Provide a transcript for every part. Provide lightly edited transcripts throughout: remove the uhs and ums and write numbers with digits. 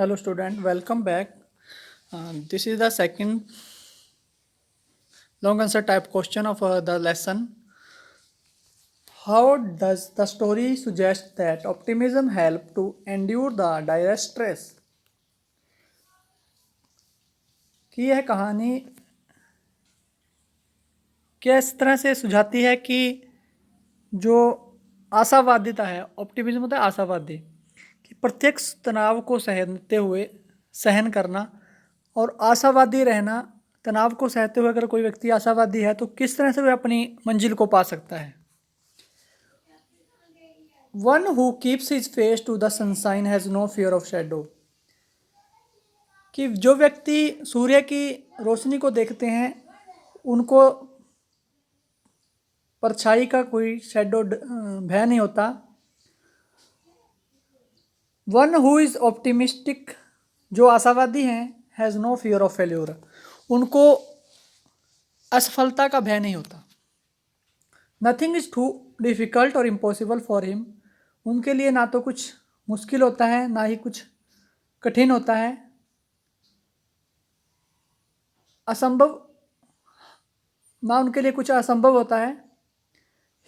Hello student, welcome back. This is the second long answer type question of the lesson. How does the story suggest that optimism help to endure the dire stress? कि यह कहानी क्या इस तरह से सुझाती है कि जो आशावादिता है, ऑप्टिमिज्म होता है आशावादी, कि प्रत्यक्ष तनाव को सहन करना और आशावादी रहना। तनाव को सहते हुए अगर कोई व्यक्ति आशावादी है तो किस तरह से वह अपनी मंजिल को पा सकता है। One who keeps his face to the sunshine has no fear of shadow. कि जो व्यक्ति सूर्य की रोशनी को देखते हैं उनको परछाई का कोई शेडो भय नहीं होता। वन हु इज ऑप्टिमिस्टिक, जो आशावादी हैं, has no fear of failure, उनको असफलता का भय नहीं होता। नथिंग इज टू डिफिकल्ट और इम्पॉसिबल फॉर हिम, उनके लिए ना तो कुछ मुश्किल होता है ना ही कुछ कठिन होता है। असंभव ना उनके लिए कुछ असंभव होता है।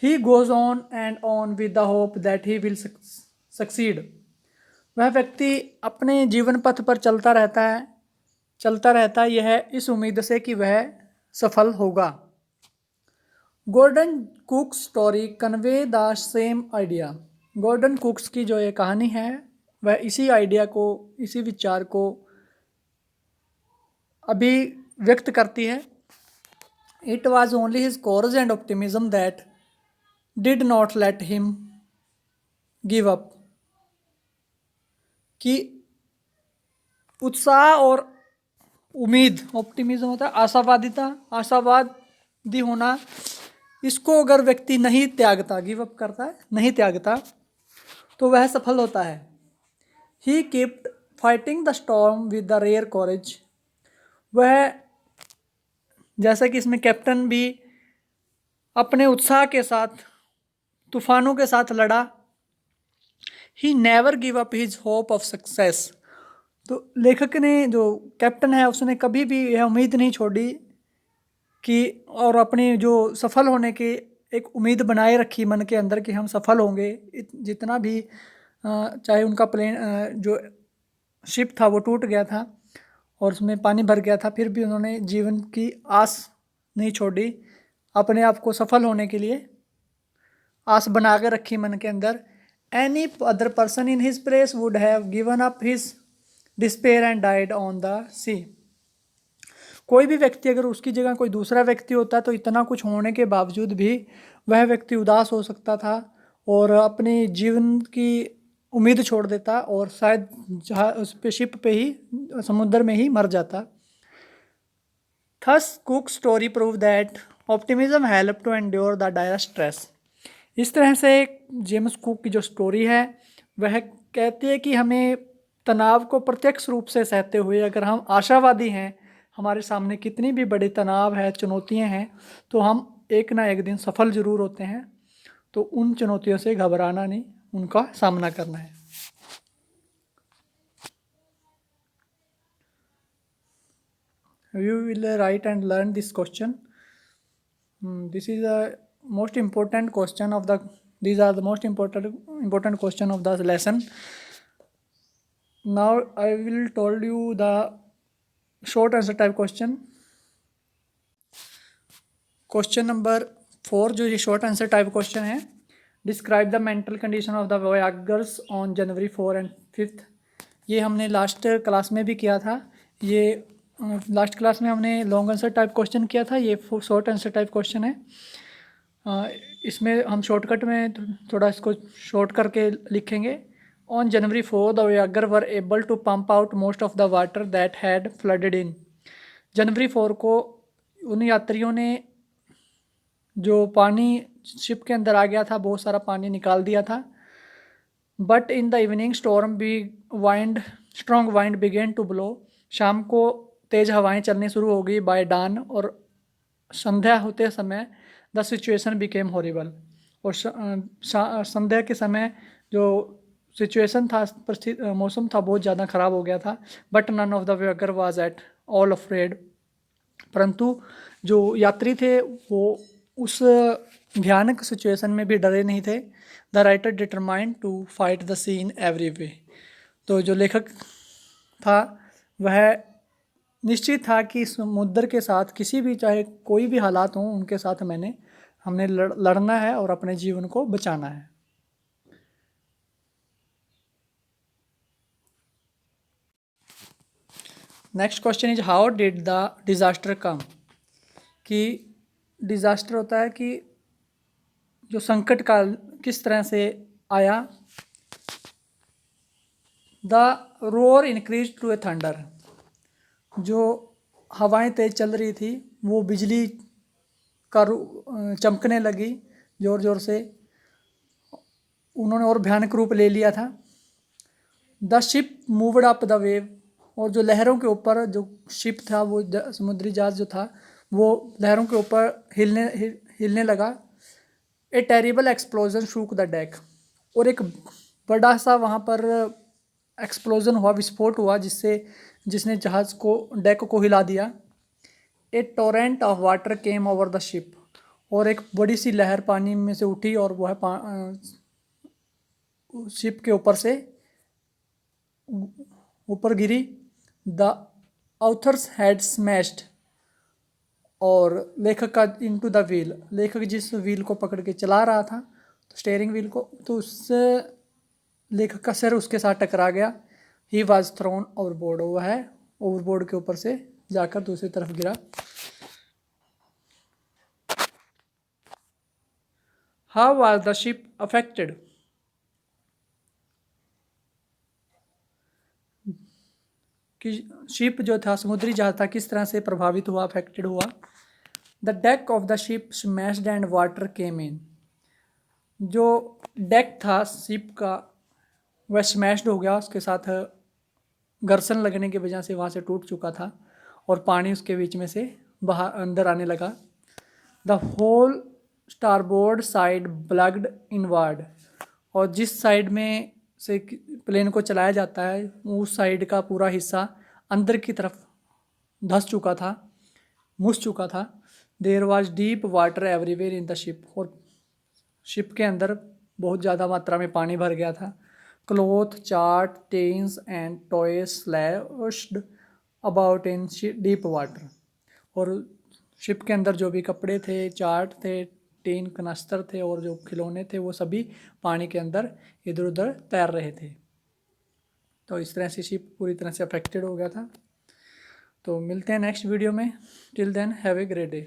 He goes on and on with the hope that he will succeed, वह व्यक्ति अपने जीवन पथ पर चलता रहता है यह इस उम्मीद से कि वह सफल होगा। Gordon Cook's story convey the same idea. Gordon Cook's की जो ये कहानी है वह इसी आइडिया को, इसी विचार को अभी व्यक्त करती है। It was only his courage and optimism that did not let him give up. कि उत्साह और उम्मीद, ऑप्टिमिज्म होता है आशावादी होना, इसको अगर व्यक्ति नहीं त्यागता, गिव अप करता है, नहीं त्यागता, तो वह सफल होता है। He keeped fighting the storm with the rare courage, वह जैसा कि इसमें कैप्टन भी अपने उत्साह के साथ तूफानों के साथ लड़ा। He never give up his hope of success, तो लेखक ने, जो कैप्टन है, उसने कभी भी यह उम्मीद नहीं छोड़ी कि, और अपनी जो सफल होने की एक उम्मीद बनाए रखी मन के अंदर कि हम सफल होंगे। जितना भी चाहे उनका प्लेन, जो शिप था वो टूट गया था और उसमें पानी भर गया था, फिर भी उन्होंने जीवन की आस नहीं छोड़ी। अपने आप को सफल होने के लिए आस बना के रखी मन के अंदर। Any other person in his place would have given up his despair and died on the sea. कोई भी व्यक्ति, अगर उसकी जगह कोई दूसरा व्यक्ति होता तो इतना कुछ होने के बावजूद भी वह व्यक्ति उदास हो सकता था और अपने जीवन की उम्मीद छोड़ देता और शायद उस पे शिप पे ही, समुद्र में ही मर जाता। Thus Cook story prove that optimism help to endure the dire stress. इस तरह से जेम्स कुक की जो स्टोरी है वह कहती है कि हमें तनाव को प्रत्यक्ष रूप से सहते हुए, अगर हम आशावादी हैं, हमारे सामने कितनी भी बड़े तनाव है, चुनौतियां हैं, तो हम एक ना एक दिन सफल जरूर होते हैं। तो उन चुनौतियों से घबराना नहीं, उनका सामना करना है। You will write and learn this question. This is the most important question of the. These are the most important question of the lesson. Now I will told you the short answer type question. Question number 4 जो ये short answer type question है, describe the mental condition of the voyagers on January 4 and 5। ये हमने last class में भी किया था। ये लास्ट क्लास में हमने लॉन्ग आंसर टाइप क्वेश्चन किया था, ये शॉर्ट आंसर टाइप क्वेश्चन है। इसमें हम शॉर्टकट में थोड़ा इसको शॉर्ट करके लिखेंगे। On January 4 the voyager were able to pump out most of the water that had flooded in. जनवरी 4 को उन यात्रियों ने जो पानी शिप के अंदर आ गया था, बहुत सारा पानी निकाल दिया था। But in the evening strong wind began to blow. शाम को तेज हवाएं चलनी शुरू हो गई। बाय डान, और संध्या होते समय द सिचुएशन बिकेम हॉरिबल, और संध्या के समय जो सिचुएशन था, मौसम था बहुत ज़्यादा ख़राब हो गया था। But none of the worker was at all afraid, परंतु जो यात्री थे वो उस भयानक सिचुएशन में भी डरे नहीं थे। The writer determined to fight the scene every way. तो जो लेखक था वह निश्चित था कि समुद्र के साथ किसी भी, चाहे कोई भी हालात हों, उनके साथ हमने लड़ना है और अपने जीवन को बचाना है। Next question is how did the disaster come. कि डिज़ास्टर होता है कि जो संकट काल किस तरह से आया। The roar increase to a thunder. जो हवाएं तेज चल रही थी वो बिजली का चमकने लगी ज़ोर ज़ोर से, उन्होंने और भयानक रूप ले लिया था। The ship moved up the wave. और जो लहरों के ऊपर जो शिप था, वो समुद्री जहाज जो था वो लहरों के ऊपर हिलने लगा। ए terrible explosion shook the deck. और एक बड़ा सा वहाँ पर एक्सप्लोजन हुआ, विस्फोट हुआ, जिसने जहाज़ को, डेक को हिला दिया। A torrent of water came over the ship. और एक बड़ी सी लहर पानी में से उठी और वह शिप के ऊपर से ऊपर गिरी। The authors had smashed. और लेखक का इनटू द व्हील, लेखक जिस व्हील को पकड़ के चला रहा था, तो स्टेयरिंग व्हील को, तो उससे लेखक का सिर उसके साथ टकरा गया। He was throne overboard. वह है ओवरबोर्ड के ऊपर से जाकर दूसरी तरफ गिरा। How was the ship affected. कि शिप जो था, समुद्री जहाज था, किस तरह से प्रभावित हुआ, अफेक्टेड हुआ। The deck of the ship smashed and water came in. जो डेक था शिप का वह स्मैश्ड हो गया, उसके साथ घर्षण लगने की वजह से वहाँ से टूट चुका था और पानी उसके बीच में से बाहर अंदर आने लगा। The whole starboard side bulged inward. और जिस साइड में से प्लेन को चलाया जाता है उस साइड का पूरा हिस्सा अंदर की तरफ धंस चुका था, मुस चुका था। There was deep water everywhere in the ship. और शिप के अंदर बहुत ज़्यादा मात्रा में पानी भर गया था। Cloth, chart, tents and toys slashed about in deep water. और शिप के अंदर जो भी कपड़े थे, चार्ट थे, टीन कनस्तर थे और जो खिलौने थे वो सभी पानी के अंदर इधर उधर तैर रहे थे। तो इस तरह से शिप पूरी तरह से अफेक्टेड हो गया था। तो मिलते हैं नेक्स्ट वीडियो में। Till then have a great day.